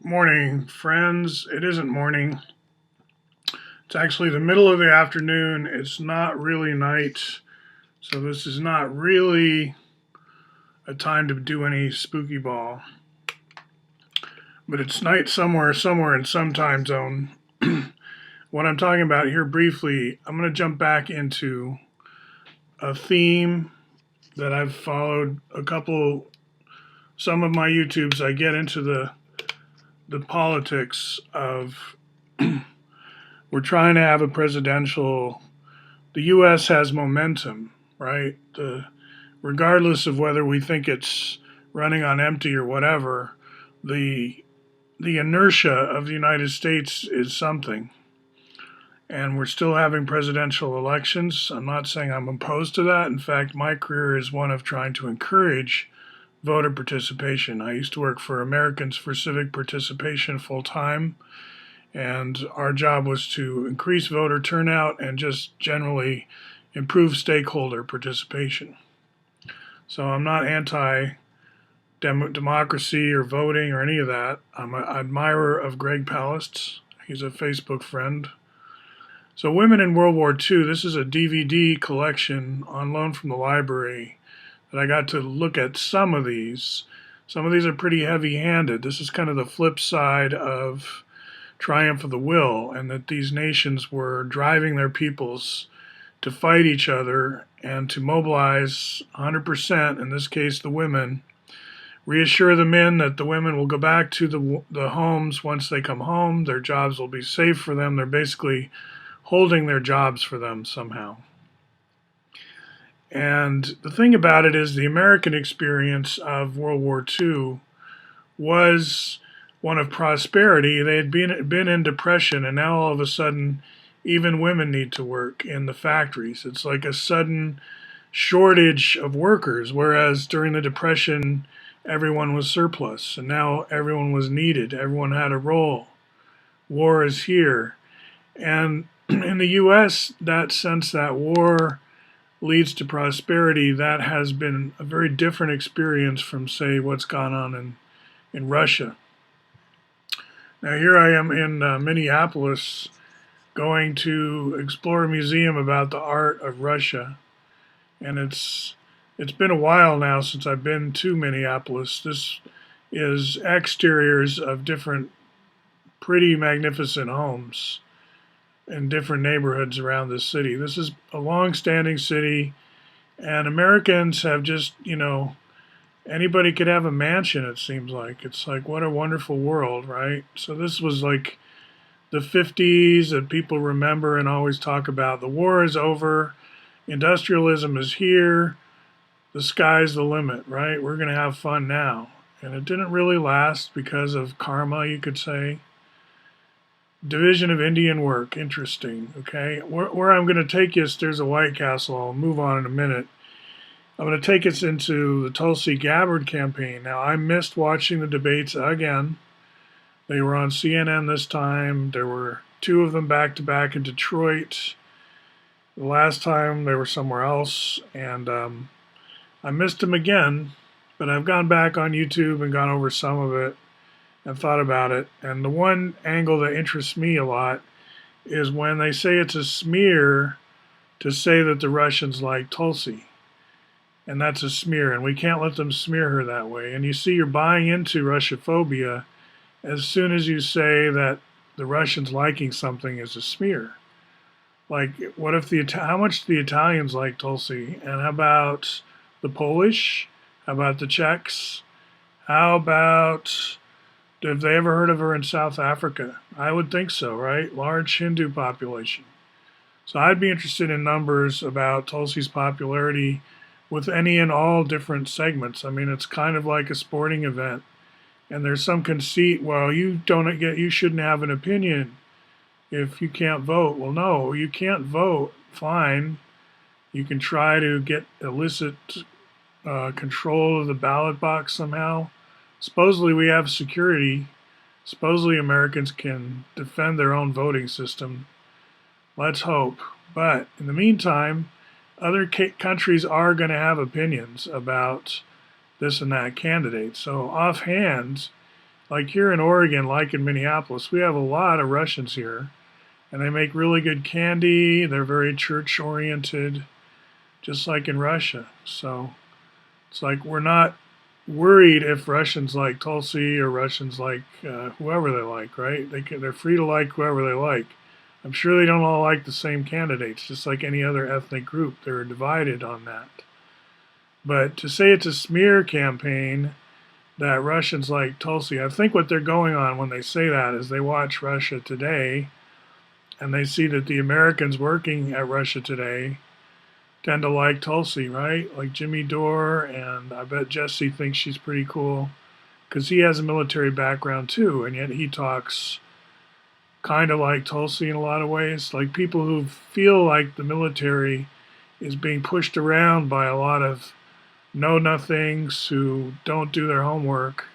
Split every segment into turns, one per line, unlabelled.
Morning, friends. It isn't morning. It's actually the middle of the afternoon. It's not really night. So this is not really a time to do any spooky ball. But it's night somewhere in some time zone. What I'm talking about here briefly, I'm going to jump back into a theme that I've followed some of my YouTubes. I get into the politics of we're trying to have a presidential. The U.S. has momentum, right? Regardless of whether we think it's running on empty or whatever, the the inertia of the United States is something. And we're still having presidential elections. I'm not saying I'm opposed to that. In fact, my career is one of trying to encourage voter participation. I used to work for Americans for Civic Participation full time, and our job was to increase voter turnout and just generally improve stakeholder participation. So I'm not anti democracy or voting or any of that. I'm an admirer of Greg Palast. He's a Facebook friend. So, Women in World War II, this is a DVD collection on loan from the library that I got to look at some of these. Some of these are pretty heavy handed. This is kind of the flip side of Triumph of the Will, and that these nations were driving their peoples to fight each other and to mobilize 100%, in this case the women, reassure the men that the women will go back to the homes once they come home, their jobs will be safe for them. They're basically holding their jobs for them somehow. And the thing about it is the American experience of World War II was one of prosperity. They had been in depression, and now all of a sudden, even women need to work in the factories. It's like a sudden shortage of workers, whereas during the Depression, everyone was surplus, and now everyone was needed. Everyone had a role. War is here. And in the U.S., that sense that war leads to prosperity, that has been a very different experience from, say, what's gone on in Russia. Now, here I am in Minneapolis going to explore a museum about the art of Russia. And it's been a while now since I've been to Minneapolis. This is exteriors of different pretty magnificent homes in different neighborhoods around this city. This is a long-standing city, and Americans have just, anybody could have a mansion, it seems like. It's like, what a wonderful world, right? So this was like the 50s that people remember and always talk about. The war is over, industrialism is here, the sky's the limit, right? We're going to have fun now. And it didn't really last because of karma, you could say. Division of Indian work, interesting. Okay, where I'm going to take us, there's a White Castle. I'll move on in a minute. I'm going to take us into the Tulsi Gabbard campaign. Now, I missed watching the debates again. They were on CNN this time. There were two of them back to back in Detroit. The last time they were somewhere else, and I missed them again. But I've gone back on YouTube and gone over some of it and thought about it. And the one angle that interests me a lot is when they say it's a smear to say that the Russians like Tulsi. And that's a smear, and we can't let them smear her that way. And you see, you're buying into Russophobia as soon as you say that the Russians liking something is a smear. Like, what if how much do the Italians like Tulsi? And how about the Polish? How about the Czechs? How about, have they ever heard of her in South Africa? I would think so, right? Large Hindu population. So I'd be interested in numbers about Tulsi's popularity with any and all different segments. I mean, it's kind of like a sporting event. And there's some conceit, well, you shouldn't have an opinion if you can't vote. Well, no, you can't vote. Fine. You can try to get illicit control of the ballot box somehow. Supposedly we have security. Supposedly Americans can defend their own voting system. Let's hope. But in the meantime, other countries are going to have opinions about this and that candidate. So offhand, Like here in Oregon, like in Minneapolis, we have a lot of Russians here, and they make really good candy. They're very church oriented, just like in Russia. So it's like we're not worried if Russians like Tulsi or Russians like whoever they like, right? They're free to like whoever they like. I'm sure they don't all like the same candidates, just like any other ethnic group. They're divided on that. But to say it's a smear campaign that Russians like Tulsi, I think what they're going on when they say that is they watch Russia Today and they see that the Americans working at Russia Today tend to like Tulsi, right? Like Jimmy Dore, and I bet Jesse thinks she's pretty cool because he has a military background too, and yet he talks kind of like Tulsi in a lot of ways. Like people who feel like the military is being pushed around by a lot of know-nothings who don't do their homework,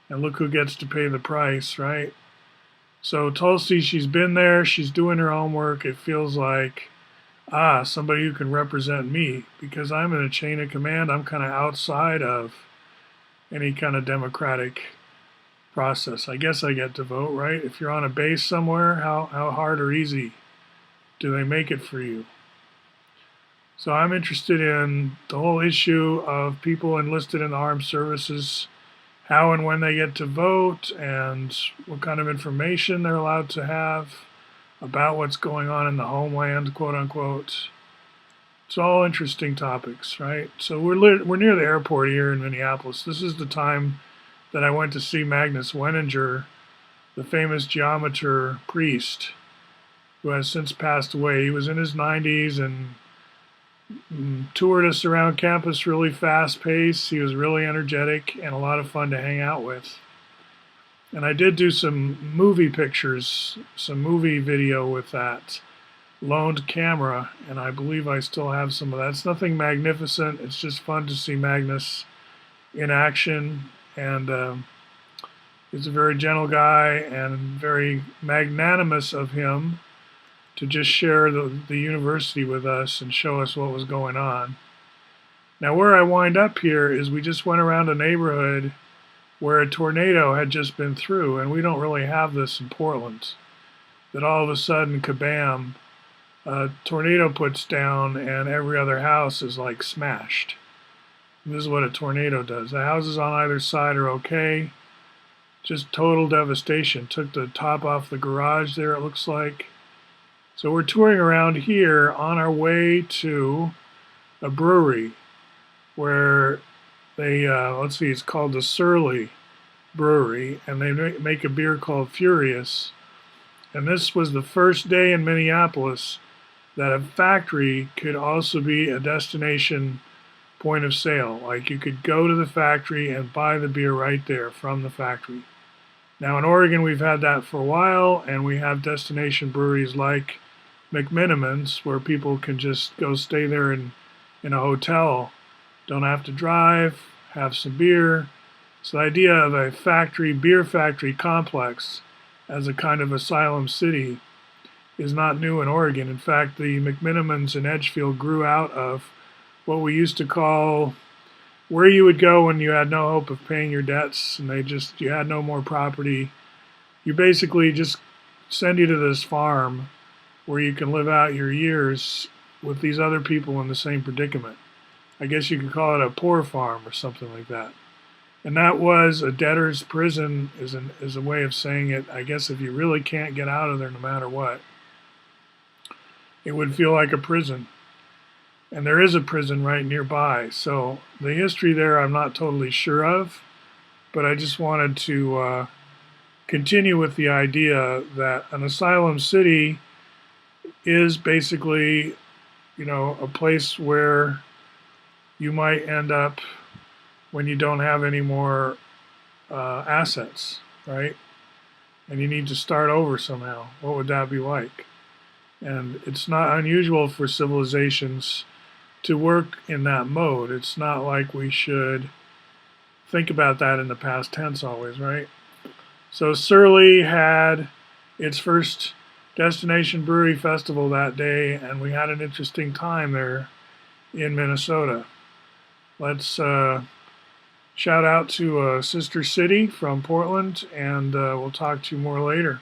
and look who gets to pay the price, right? So Tulsi, she's been there, she's doing her homework. It feels like, somebody who can represent me because I'm in a chain of command. I'm kind of outside of any kind of democratic process. I guess I get to vote, right? If you're on a base somewhere, how hard or easy do they make it for you? So I'm interested in the whole issue of people enlisted in the armed services, how and when they get to vote, and what kind of information they're allowed to have about what's going on in the homeland, quote unquote. It's all interesting topics, right? So we're near the airport here in Minneapolis. This is the time that I went to see Magnus Wenninger, the famous geometer priest who has since passed away. He was in his 90s and toured us around campus really fast paced. He was really energetic and a lot of fun to hang out with. And I did do some movie pictures, some movie video with that loaned camera, and I believe I still have some of that. It's nothing magnificent. It's just fun to see Magnus in action, and he's a very gentle guy and very magnanimous of him to just share the university with us and show us what was going on. Now, where I wind up here is we just went around a neighborhood where a tornado had just been through, and we don't really have this in Portland, that all of a sudden, kabam, a tornado puts down and every other house is like smashed. And this is what a tornado does. The houses on either side are okay, just total devastation. Took the top off the garage there, it looks like. So we're touring around here on our way to a brewery where they, let's see, it's called the Surly Brewery, and they make a beer called Furious. And this was the first day in Minneapolis that a factory could also be a destination point of sale. Like you could go to the factory and buy the beer right there from the factory. Now in Oregon, we've had that for a while, and we have destination breweries like McMiniman's where people can just go stay there in a hotel, don't have to drive, have some beer. So the idea of a factory, beer factory complex as a kind of asylum city is not new in Oregon. In fact, the McMinimans in Edgefield grew out of what we used to call where you would go when you had no hope of paying your debts and you had no more property. You basically just send you to this farm where you can live out your years with these other people in the same predicament. I guess you could call it a poor farm or something like that. And that was a debtor's prison is a way of saying it. I guess if you really can't get out of there no matter what, it would feel like a prison. And there is a prison right nearby. So the history there I'm not totally sure of, but I just wanted to continue with the idea that an asylum city is basically, a place where you might end up when you don't have any more assets, right? And you need to start over somehow. What would that be like? And it's not unusual for civilizations to work in that mode. It's not like we should think about that in the past tense always, right? So Surly had its first Destination Brewery Festival that day, and we had an interesting time there in Minnesota. Let's Shout out to Sister City from Portland, and we'll talk to you more later.